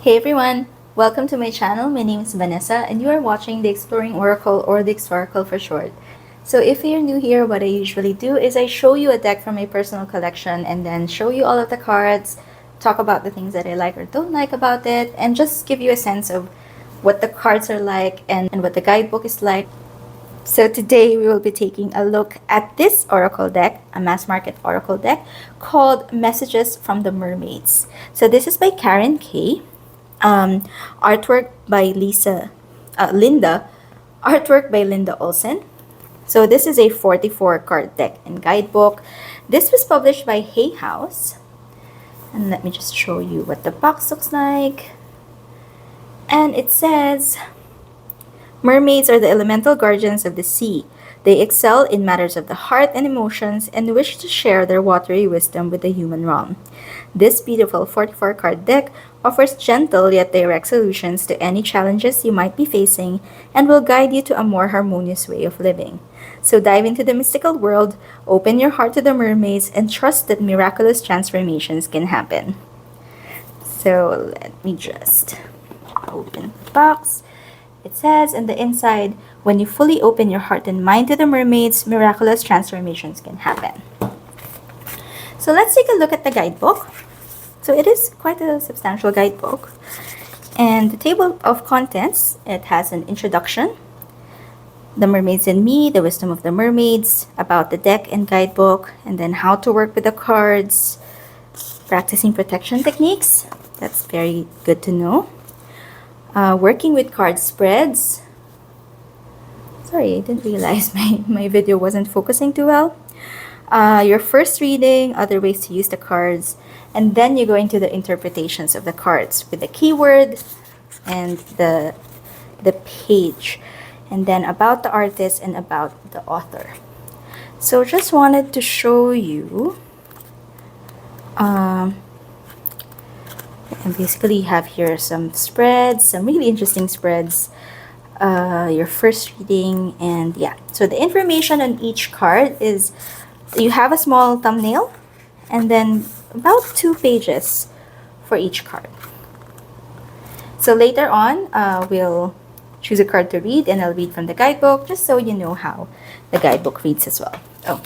Hey everyone! Welcome to my channel. My name is Vanessa and you are watching the Exploring Oracle or the Exploracle for short. So if you're new here, what I usually do is I show you a deck from my personal collection and then show you all of the cards, talk about the things that I like or don't like about it, and just give you a sense of what the cards are like and what the guidebook is like. So today we will be taking a look at this Oracle deck, a mass market Oracle deck called Messages from the Mermaids. So this is by Karen K. Artwork by Linda, artwork by Linda Olsen. So this is a 44 card deck and guidebook. This was published by Hay House. And let me just show you what the box looks like. And it says, mermaids are the elemental guardians of the sea. They excel in matters of the heart and emotions and wish to share their watery wisdom with the human realm. This beautiful 44 card deck offers gentle yet direct solutions to any challenges you might be facing and will guide you to a more harmonious way of living. So dive into the mystical world, open your heart to the mermaids, and trust that miraculous transformations can happen. So let me just open the box. It says in the inside, when you fully open your heart and mind to the mermaids, miraculous transformations can happen. So let's take a look at the guidebook. So it is quite a substantial guidebook. And the table of contents, it has an introduction, the mermaids and me, the wisdom of the mermaids, about the deck and guidebook, and then how to work with the cards, practicing protection techniques. That's very good to know. Working with card spreads. Sorry, I didn't realize my video wasn't focusing too well. Your first reading, other ways to use the cards, and then you go into the interpretations of the cards with the keyword and the page, and then about the artist and about the author. So just wanted to show you. I basically have here some spreads, some really interesting spreads. Your first reading, and yeah. So the information on each card is you have a small thumbnail and then about 2 pages for each card. So later on, we'll choose a card to read and I'll read from the guidebook just so you know how the guidebook reads as well. Oh,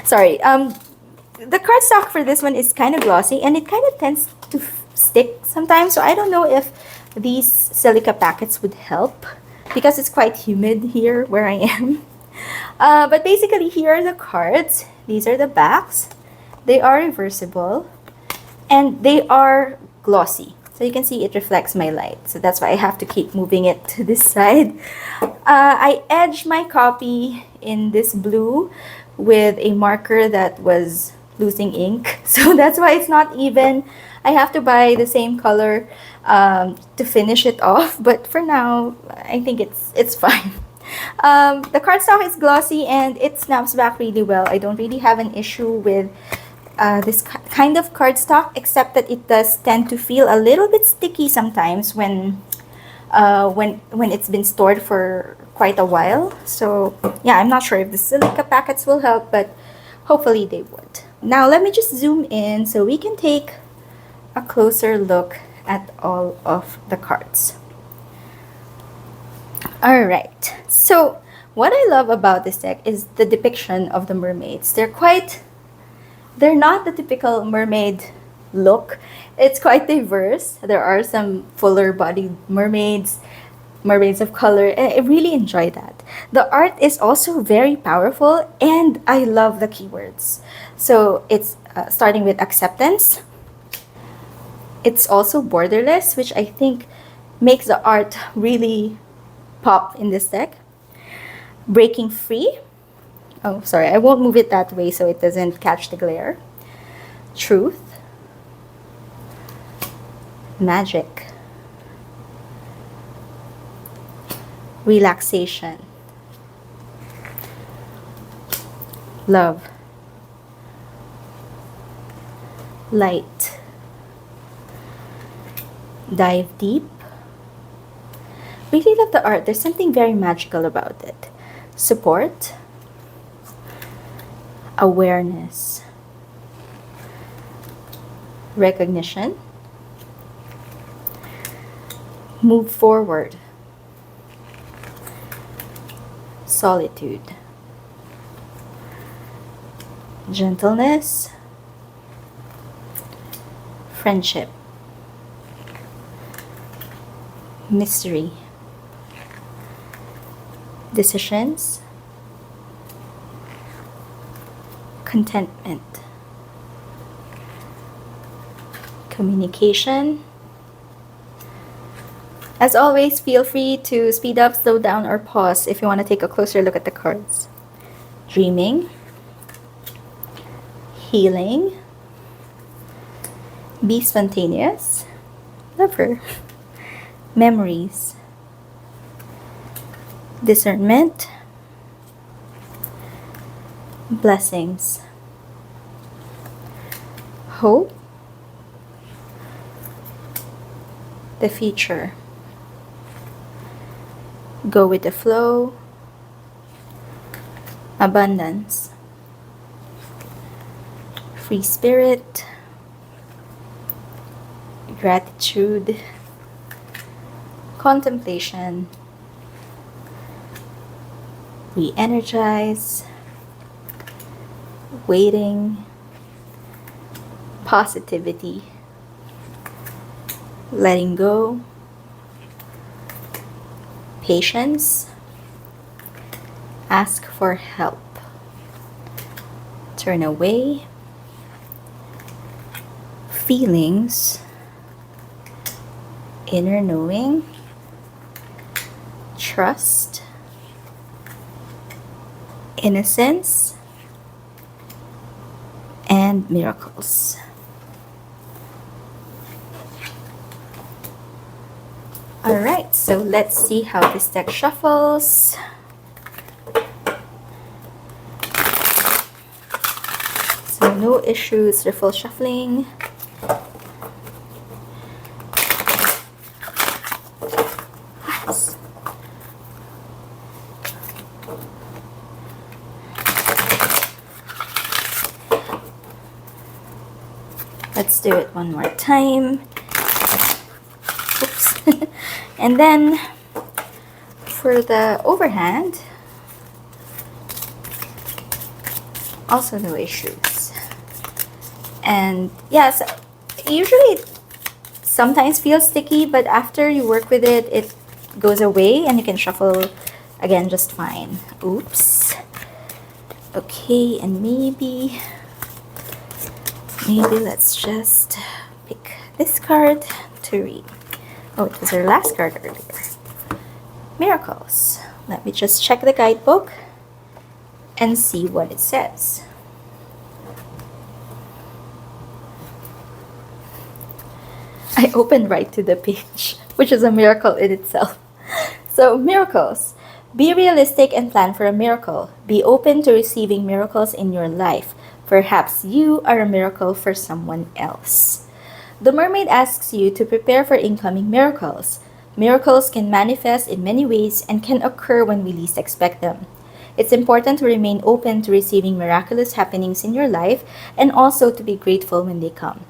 sorry. The cardstock for this one is kind of glossy and it kind of tends to stick sometimes. So I don't know if these silica packets would help because it's quite humid here where I am. But basically, here are the cards. These are the backs. They are reversible and they are glossy. So you can see it reflects my light. So that's why I have to keep moving it to this side. I edged my copy in this blue with a marker that was losing ink. So that's why it's not even. I have to buy the same color to finish it off. But for now, I think it's fine. The cardstock is glossy and it snaps back really well. I don't really have an issue with this kind of cardstock, except that it does tend to feel a little bit sticky sometimes when it's been stored for quite a while. So yeah, I'm not sure if the silica packets will help, but hopefully they would. Now let me just zoom in so we can take a closer look at all of the cards. Alright, so what I love about this deck is the depiction of the mermaids. They're not the typical mermaid look. It's quite diverse. There are some fuller bodied mermaids, mermaids of color, and I really enjoy that. The art is also very powerful and I love the keywords. So it's starting with acceptance. It's also borderless, which I think makes the art really pop in this deck. Breaking free. Oh, sorry, I won't move it that way so it doesn't catch the glare. Truth. Magic. Relaxation. Love. Light. Dive deep. Really love the art. There's something very magical about it. Support. Awareness. Recognition. Move forward. Solitude. Gentleness. Friendship. Mystery. Decisions. Contentment. Communication. As always, feel free to speed up, slow down, or pause if you want to take a closer look at the cards. Dreaming. Healing. Be spontaneous. Lover. Memories. Discernment. Blessings. Hope. The future. Go with the flow. Abundance. Free spirit. Gratitude. Contemplation. Re-energize. Waiting. Positivity. Letting go. Patience. Ask for help. Turn away. Feelings. Inner knowing. Trust. Innocence. And miracles. Alright, so let's see how this deck shuffles. So no issues, riffle shuffling. Let's do it one more time. Oops. And then for the overhand, also no issues. And yes, usually it sometimes feels sticky, but after you work with it, it goes away and you can shuffle again just fine. Oops. Okay, and maybe let's just pick this card to read. Oh, it was our last card earlier. Miracles. Let me just check the guidebook and see what it says. I opened right to the page, which is a miracle in itself. So, miracles. Be realistic and plan for a miracle. Be open to receiving miracles in your life. Perhaps you are a miracle for someone else. The mermaid asks you to prepare for incoming miracles. Miracles can manifest in many ways and can occur when we least expect them. It's important to remain open to receiving miraculous happenings in your life and also to be grateful when they come.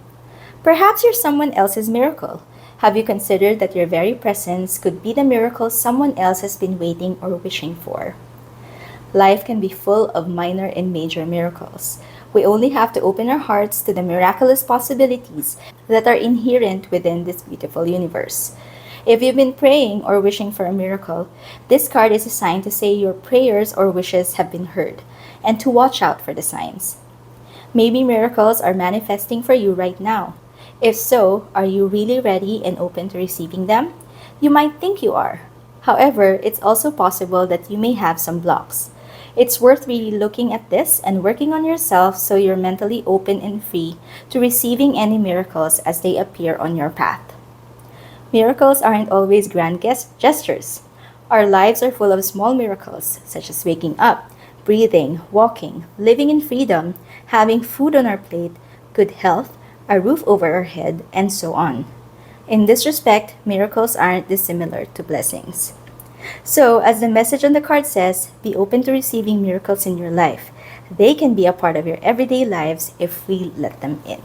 Perhaps you're someone else's miracle. Have you considered that your very presence could be the miracle someone else has been waiting or wishing for? Life can be full of minor and major miracles. We only have to open our hearts to the miraculous possibilities that are inherent within this beautiful universe. If you've been praying or wishing for a miracle, this card is a sign to say your prayers or wishes have been heard, and to watch out for the signs. Maybe miracles are manifesting for you right now. If so, are you really ready and open to receiving them? You might think you are. However, it's also possible that you may have some blocks. It's worth really looking at this and working on yourself so you're mentally open and free to receiving any miracles as they appear on your path. Miracles aren't always grand gestures. Our lives are full of small miracles, such as waking up, breathing, walking, living in freedom, having food on our plate, good health, a roof over our head, and so on. In this respect, miracles aren't dissimilar to blessings. So, as the message on the card says, be open to receiving miracles in your life. They can be a part of your everyday lives if we let them in.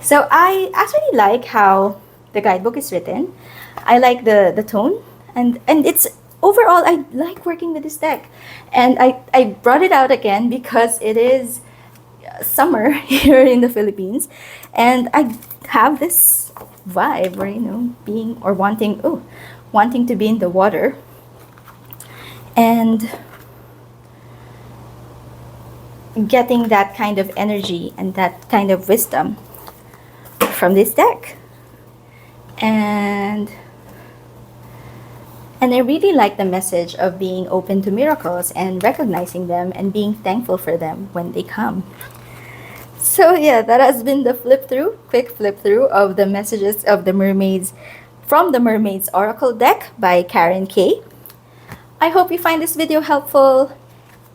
So, I actually like how the guidebook is written. I like the tone, and it's overall, I like working with this deck. And I brought it out again because it is summer here in the Philippines, and I have this vibe where, you know, being or wanting to be in the water, and getting that kind of energy and that kind of wisdom from this deck. And I really like the message of being open to miracles and recognizing them and being thankful for them when they come. So yeah, that has been the quick flip through of the messages of the mermaids from the Mermaids Oracle deck by Karen K. I hope you find this video helpful.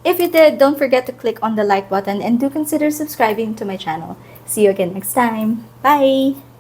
If you did, don't forget to click on the like button and do consider subscribing to my channel. See you again next time. Bye!